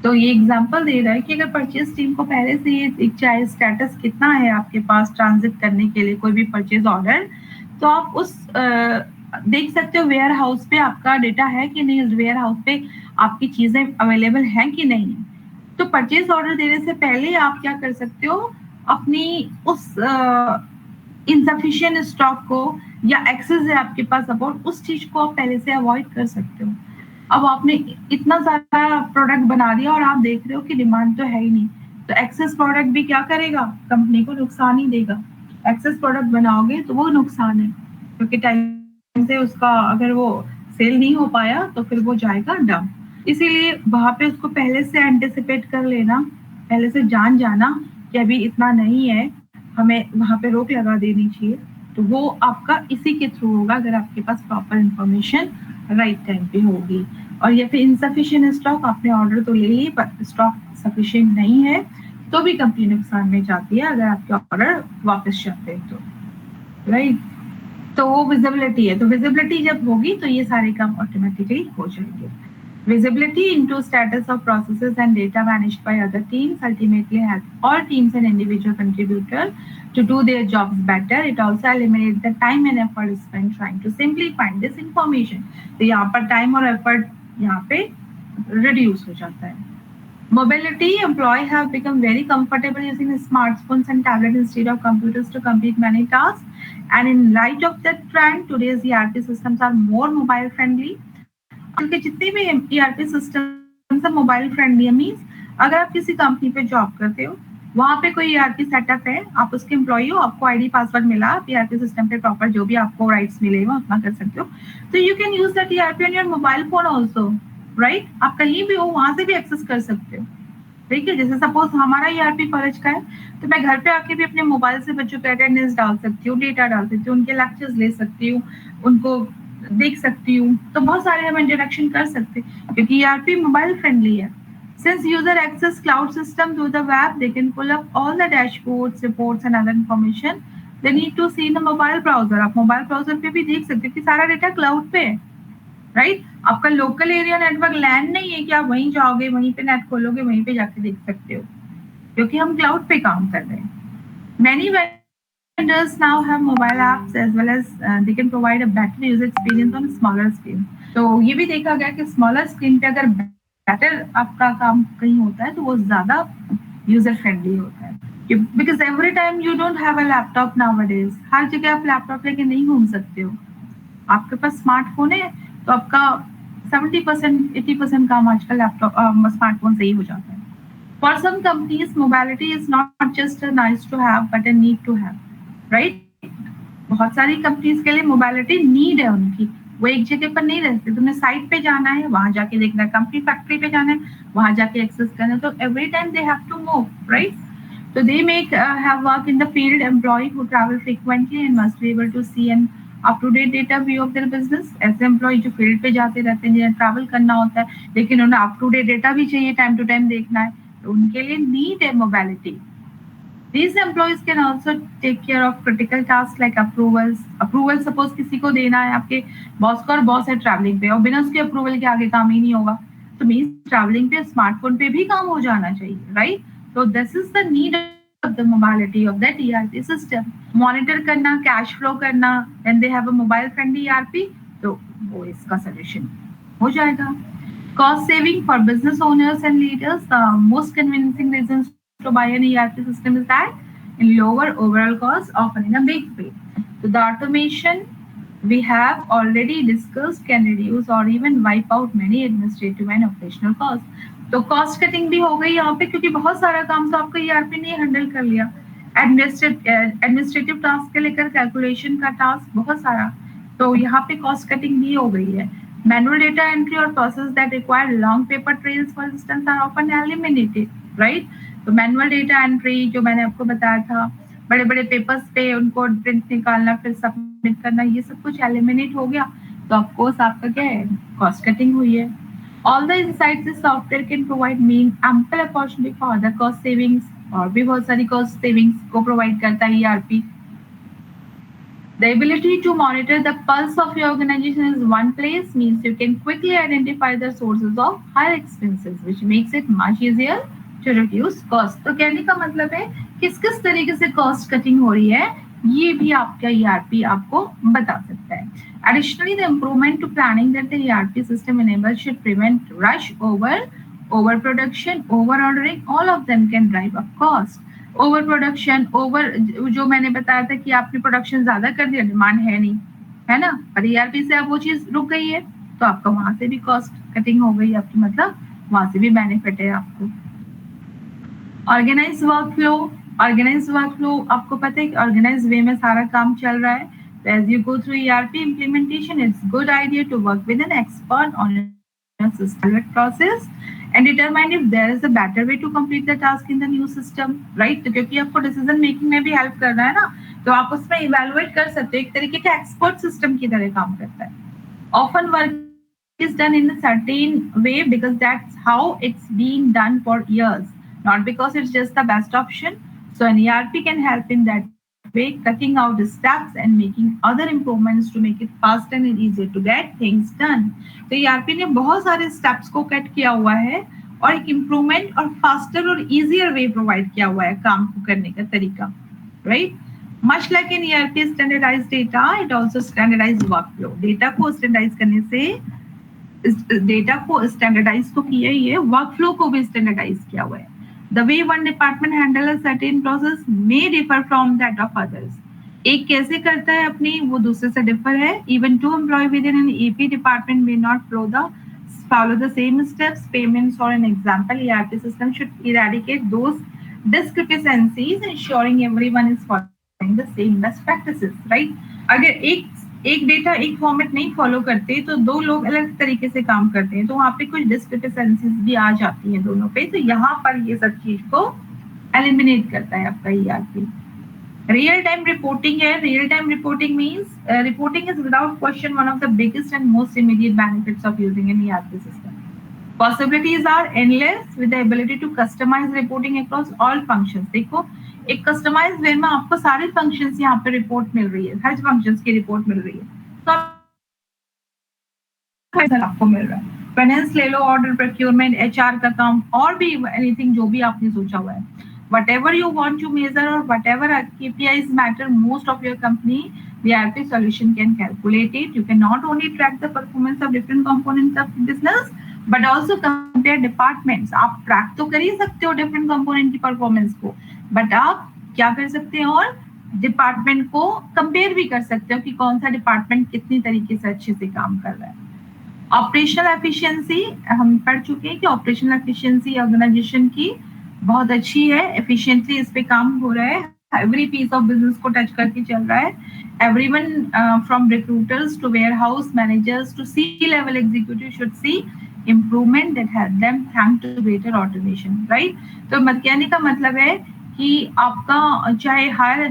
तो ये example दे रहा है कि अगर purchase team को पहले से ये चाहे स्टेटस कितना है आपके पास ट्रांजिट करने के लिए कोई भी परचेज ऑर्डर, तो आप उस देख सकते हो वेयर हाउस पे आपका डेटा है कि नहीं, उस वेयर हाउस पे आपकी चीजें अवेलेबल हैं कि नहीं है। तो परचेज ऑर्डर देने से पहले आप क्या कर सकते हो, अपनी उस इनसफिशिएंट स्टॉक को या एक्सेस है आपके पास अबाउट, उस चीज को आप पहले से अवॉइड कर सकते हो। अब आपने इतना सारा प्रोडक्ट बना दिया और आप देख रहे हो कि डिमांड तो है ही नहीं, तो एक्सेस प्रोडक्ट भी क्या करेगा, कंपनी को नुकसान ही देगा। एक्सेस प्रोडक्ट बनाओगे तो वो नुकसान है, क्योंकि टाइम से उसका अगर वो सेल नहीं हो पाया तो फिर वो जाएगा डाउन। इसीलिए वहां पे उसको पहले से एंटिसिपेट कर लेना, पहले से जान जाना कि अभी इतना नहीं है, हमें वहां पे रोक लगा देनी चाहिए। तो वो आपका इसी के थ्रू होगा, अगर आपके पास प्रॉपर इंफॉर्मेशन राइट टाइम पे होगी। और या फिर इनसफिशिएंट स्टॉक, आपने ऑर्डर तो ले ली पर स्टॉक सफिशिएंट नहीं है, तो भी कंपनी नुकसान में जाती है अगर आपके ऑर्डर वापस जाते हैं तो, राइट। तो वो विजिबिलिटी है, तो विजिबिलिटी जब होगी तो ये सारे काम ऑटोमेटिकली हो जाएंगे। Visibility into status of processes and data managed by other teams ultimately helps all teams and individual contributors to do their jobs better. It also eliminates the time and effort spent trying to simply find this information. तो यहाँ पर time और effort यहाँ पे reduce हो जाता है। Mobility, employees have become very comfortable using smartphones and tablets instead of computers to complete many tasks. And in light of that trend, today's ERP systems are more mobile friendly. के जितने भी ERP system सब mobile friendly है। Means अगर आप किसी company पे job करते हो, वहां पे कोई ERP सेटअप है, आप उसके एम्प्लॉई हो, आपको आईडी पासवर्ड मिला, आप ERP सिस्टम पे प्रॉपर जो भी आपको राइट्स मिले वो उतना कर सकते हो। तो you can use that ERP on your mobile phone also, right. आप कहीं भी हो वहां से भी एक्सेस कर सकते हो, ठीक है। जैसे सपोज हमारा ERP कॉलेज का है, तो मैं घर पे आके भी अपने मोबाइल से बच्चों पे अटेंडेंस डाल सकती हूँ, डेटा डाल सकती हूँ, उनके लेक्चर्स ले सकती हूँ, उनको देख सकती हूँ। तो बहुत सारे हम इंटरेक्शन कर सकते हैं क्योंकि ERP मोबाइल फ्रेंडली है। Since user access cloud system through the web, they can pull up all the dashboards, reports and other information they need to see in the mobile browser. आप mobile browser पे भी देख सकते हो कि सारा data cloud पे है, राइट। आपका लोकल एरिया नेटवर्क लैंड नहीं है कि आप वहीं जाओगे, वहीं पे नेट खोलोगे, वहीं पे जाके देख सकते हो, क्योंकि हम क्लाउड पे काम कर रहे हैं। Many vendors now have mobile apps as well as they can provide a better user experience on a smaller screen. तो ये भी देखा गया कि स्मॉलर स्क्रीन पे अगर बेटर आपका काम कहीं होता है तो वो ज्यादा यूजर फ्रेंडली होता है। Because every time you don't have a laptop nowadays, हर जगह आप लैपटॉप लेके नहीं घूम सकते हो। आपके पास स्मार्टफोन है तो आपका 70% 80% काम आजकल लैपटॉप स्मार्टफोन से ही हो जाता है। For some companies, mobility is not just a nice to have but a need to have, right? बहुत सारी कंपनीज के लिए मोबाइलिटी नीड है उनकी, वो एक जगह पर नहीं रहते। तुम्हें साइट पे जाना है, वहां जाके देखना है, कंपनी फैक्ट्री पे जाना है, वहां जाके एक्सेस करना है, तो every time they have to move, right. So they may have work in the field, employee who travel frequently and must be able to see an up-to-date data view of their business. ऐसे employ जो field पे जाते रहते हैं, जिन्हें travel करना होता है, लेकिन उन्हें अप-टू-डेट डेटा भी चाहिए, टाइम टू टाइम देखना है, तो उनके लिए नीड है mobility. These employees can also take care of critical tasks like approvals. Approval suppose किसी को देना है, आपके बॉस को, और बॉस है ट्रैवलिंग पे और बिना उसके अप्रूवल के आगे काम ही नहीं होगा, तो मीन्स ट्रैवलिंग पे स्मार्टफोन पे भी काम हो जाना चाहिए, right. So this is the need of the mobility of that ERP system. Monitor करना, cash flow करना, when they have a mobile friendly ERP, तो वो इसका solution हो जाएगा। Cost saving for business owners and leaders. The most convincing reasons to buy an ERP system is that in lower overall cost, often in a big way. So the automation we have already discussed can reduce or even wipe out many administrative and operational costs. तो cost cutting भी हो गई यहाँ पे, क्योंकि बहुत सारा काम तो आपका ERP ने हैंडल कर लिया। एडमिनिस्ट्रेटिव टास्क के लेकर कैलकुलेशन का टास्क बहुत सारा, तो यहाँ पे कॉस्ट कटिंग भी हो गई है। मैनुअल डेटा एंट्री और process that require long paper trails for instance are often eliminated, right. तो मैनुअल डेटा एंट्री जो मैंने आपको बताया था, बड़े बड़े पेपर्स पे उनको प्रिंट निकालना फिर सबमिट करना, ये सब कुछ एलिमिनेट हो गया, तो ऑफकोर्स आपका क्या है, कॉस्ट कटिंग हुई है। All the insights this software can provide mean ample opportunity for other cost savings, और भी बहुत सारी cost savings को provide करता है ERP. The ability to monitor the pulse of your organization is one place, means you can quickly identify the sources of higher expenses, which makes it much easier to reduce cost. तो कहने का मतलब है किस किस तरीके से cost cutting हो रही है, ये भी आपका ERP आपको बता सकता है। Additionally, the improvement to planning that the ERP system enables should prevent rush, overproduction, overordering. All of them can drive up cost. Overproduction, जो मैंने बताया था कि आपने प्रोडक्शन ज्यादा कर दिया, डिमांड है नहीं, है ना, पर ERP से आप वो चीज रुक गई है, तो आपका वहां से भी कॉस्ट कटिंग हो गई आपकी, मतलब वहां से भी बेनिफिट है आपको। Organize workflow. ऑर्गेनाइज वर्कफ्लो, आपको पता है कि ऑर्गेनाइज वे में सारा काम चल रहा है. So as you go through ERP implementation, it's good idea to work with an expert on your system process and determine if there is a better way to complete the task in the new system, right? तो क्योंकि आपको decision making में भी help करना है ना, तो आप उसमें इवेलुएट कर सकते हो. एक तरीके का एक्सपर्ट सिस्टम की तरह काम करता है. Often work is done in a certain way because that's how it's been done for years, not because it's just the best option. So an ERP can help in that way, cutting out the steps and making other improvements to make it faster and easier to get things done. तो ERP ने बहुत सारे steps को cut किया हुआ है और एक इम्प्रूवमेंट और फास्टर और इजियर वे प्रोवाइड किया हुआ है काम को करने का तरीका, right? Much like in ERP standardized data, it also standardized workflow. Data को standardize करने से डेटा को स्टैंडर्डाइज तो किया ही है, वर्कफ्लो को भी स्टैंडर्डाइज किया हुआ है. The way one department handle a certain process may differ from that of others. एक कैसे करता है अपनी, वो दूसरे से डिफर है. Even two employee within an EP department may not follow the same steps. Payments for an example, ERP system should eradicate those discrepancies, ensuring everyone is following the same best practices, right? अगर एक data एक format नहीं follow करते तो दो लोग अलग तरीके से काम करते हैं, तो वहाँ पे कुछ डिस्क्रिपेंसीज भी आ जाती हैं दोनों पे. तो यहाँ पर ये सब चीज को एलिमिनेट करता है आपका ERP. रियल टाइम रिपोर्टिंग है. Real time reporting means reporting is without question one of the biggest and most immediate benefits of using an ERP system. Possibilities are endless with the ability to customize reporting across all functions. देखो, एक customise वे में आपको सारे functions यहाँ पे report मिल रही है, हर functions की रिपोर्ट मिल रही है, तो आपको मिल रहा है. फाइनेंस ले लो, ऑर्डर, प्रोक्योरमेंट, HR का काम, और भी एनीथिंग जो भी आपने सोचा हुआ है. Whatever you want to measure or whatever KPIs matter most of your company, the ERP solution can calculate it. You can not only track the performance of different components of business, but also compare departments. आप track तो कर ही सकते हो different component की performance को, but आप क्या कर सकते हैं, और डिपार्टमेंट को कंपेयर भी कर सकते हो कि कौन सा डिपार्टमेंट कितनी तरीके से अच्छे से काम कर रहा है. ऑपरेशनल एफिशिएंसी हम पढ़ चुके हैं कि ऑपरेशनल एफिशिएंसी ऑर्गेनाइजेशन की बहुत अच्छी है, एफिशिएंटली इस पे काम हो रहा है, एवरी पीस ऑफ बिजनेस को टच करके चल रहा है. Everyone from recruiters to warehouse managers to C-level executive should see improvement that help them thanks to greater automation, right? तो कहने का मतलब है कि आपका चाहे हायर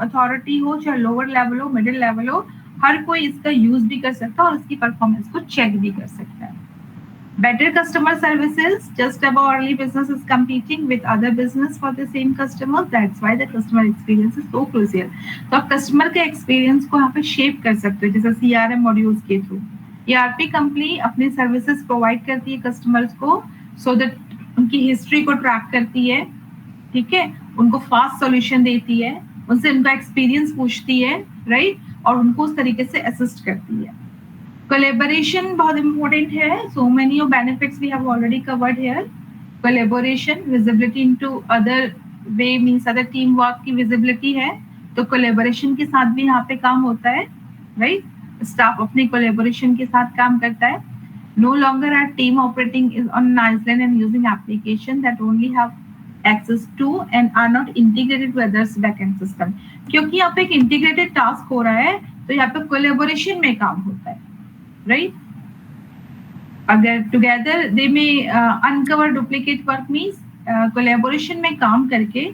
अथॉरिटी हो, चाहे लोअर लेवल हो, मिडिल लेवल हो, हर कोई इसका यूज भी कर सकता है और इसकी परफॉर्मेंस को चेक भी कर सकता है. Better customer services, just about early business is competing with other business for the same customers. That's why the customer experience is so crucial. तो आप कस्टमर के एक्सपीरियंस को यहाँ पे शेप कर सकते हो, जैसे CRM मॉड्यूल्स के थ्रू. ERP कंपनी अपनी सर्विसेज प्रोवाइड करती है कस्टमर्स को, सो दैट उनकी हिस्ट्री को ट्रैक करती है, ठीक है, उनको फास्ट सॉल्यूशन देती है, उनसे उनका एक्सपीरियंस पूछती है, राइट, और उनको उस तरीके से असिस्ट करती है. कोलैबोरेशन बहुत इंपॉर्टेंट है. So many of benefits we have already covered here. Collaboration, visibility into other way means other team work की विजिबिलिटी है, तो कोलैबोरेशन के साथ भी यहाँ पे काम होता है, राइट. स्टाफ अपने कोलैबोरेशन के साथ काम करता है. No longer are team operating is on an island and using application that only have access to and are not integrated with others backend system. क्योंकि यहाँ पे एक इंटीग्रेटेड टास्क हो रहा है, तो यहाँ पे कोलैबोरेशन में काम होता है, राइट. अगर टुगेदर दे में uncover duplicate work means collaboration में काम करके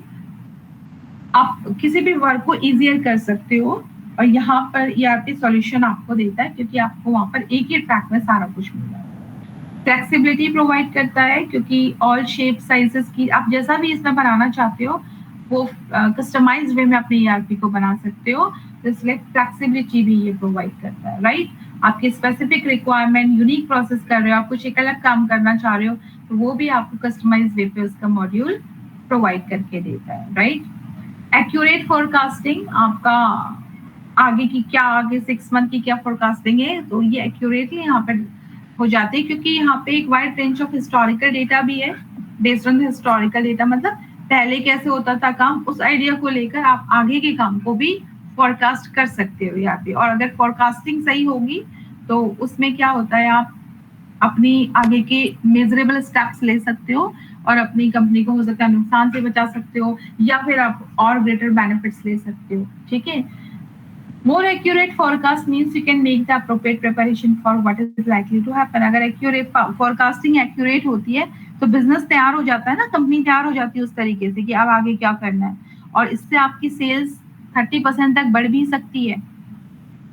आप किसी भी वर्क को इजियर कर सकते हो, और यहाँ पर ERP सॉल्यूशन आपको देता है क्योंकि आपको वहाँ पर एक ही ट्रैक में सारा कुछ मिल रहा है. फ्लेक्सिबिलिटी प्रोवाइड करता है क्योंकि ऑल शेप साइजेस की आप जैसा भी इसमें बनाना चाहते हो वो कस्टमाइज्ड वे में अपने ERP को बना सकते हो, तो इसलिए फ्लेक्सिबिलिटी भी ये प्रोवाइड करता है, राइट. आपके स्पेसिफिक रिक्वायरमेंट, यूनिक प्रोसेस कर रहे हो, आप कुछ एक अलग काम करना चाह रहे हो, तो वो भी आपको कस्टमाइज्ड वे पे उसका मॉड्यूल प्रोवाइड करके देता है, राइट. एक्यूरेट फोरकास्टिंग, आपका आगे की क्या, आगे 6 मंथ की क्या फोरकास्टिंग है, तो ये एक्यूरेटली यहाँ पे हो जाती है क्योंकि यहाँ पे एक wide range of historical data भी है. बेस्ड ऑन हिस्टोरिकल डेटा मतलब पहले कैसे होता था काम, उस आइडिया को लेकर आप आगे के काम को भी फोरकास्ट कर सकते हो यहाँ पे. और अगर फोरकास्टिंग सही होगी तो उसमें क्या होता है, आप अपनी आगे के मेजरेबल स्टेप्स ले सकते हो और अपनी कंपनी को हो सकता है नुकसान से बचा सकते हो, या फिर आप और ग्रेटर बेनिफिट्स ले सकते हो, ठीक है? More accurate forecast means you can make the appropriate preparation for what is likely to happen. अगर accurate forecasting accurate होती है तो बिजनेस तैयार हो जाता है ना, कंपनी तैयार हो जाती है उस तरीके से कि अब आगे क्या करना है, और इससे आपकी सेल्स 30% तक बढ़ भी सकती है,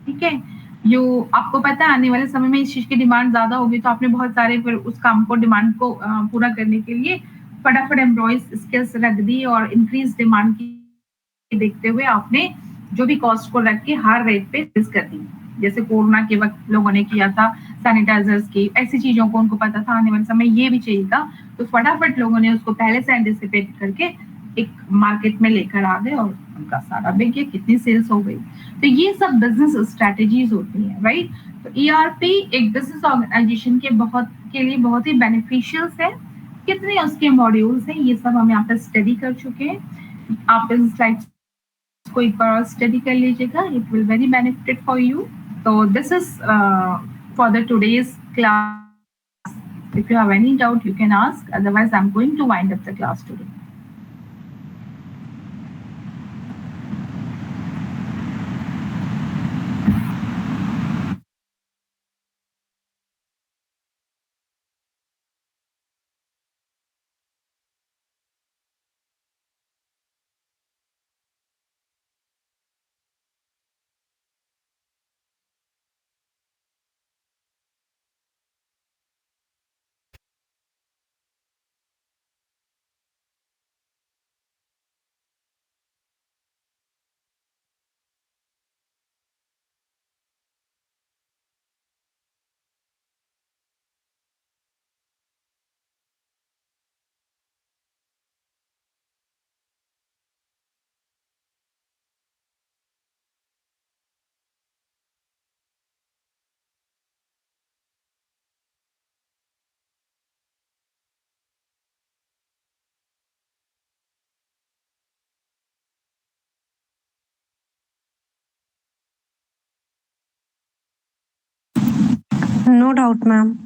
ठीक है? जो आपको पता है आने वाले समय में इस चीज की डिमांड ज्यादा होगी, तो आपने बहुत सारे फिर उस काम को डिमांड को पूरा करने के लिए फटाफट एम्प्लॉयज स्किल्स रख दी, और इंक्रीज डिमांड की देखते हुए आपने जो भी कॉस्ट को रख के हार रेट पे फिक्स कर दी। जैसे कोरोना के वक्त लोगों ने किया था सैनिटाइजर्स की, ऐसी चीजों को उनको पता था आने वाले समय ये भी चाहिएगा, तो फटाफट लोगों ने उसको पहले से एंटिसिपेट करके एक मार्केट में लेकर आ गए और उनका सारा बिक गया, कितनी सेल्स हो गई। तो ये सब बिजनेस स्ट्रेटेजीज होती हैं, राइट? तो ईआरपी एक बिजनेस ऑर्गेनाइजेशन के लिए बहुत ही बेनिफिशियल है। कितने उसके मॉड्यूल्स हैं ये सब हम यहाँ पे स्टडी कर चुके हैं। आप इस स्लाइड को एक बार और स्टडी कर लीजिएगा, it will very benefit for you. तो this is for the today's class. If you have any doubt, you can ask. Otherwise, I'm going to wind up the class today. No doubt, ma'am.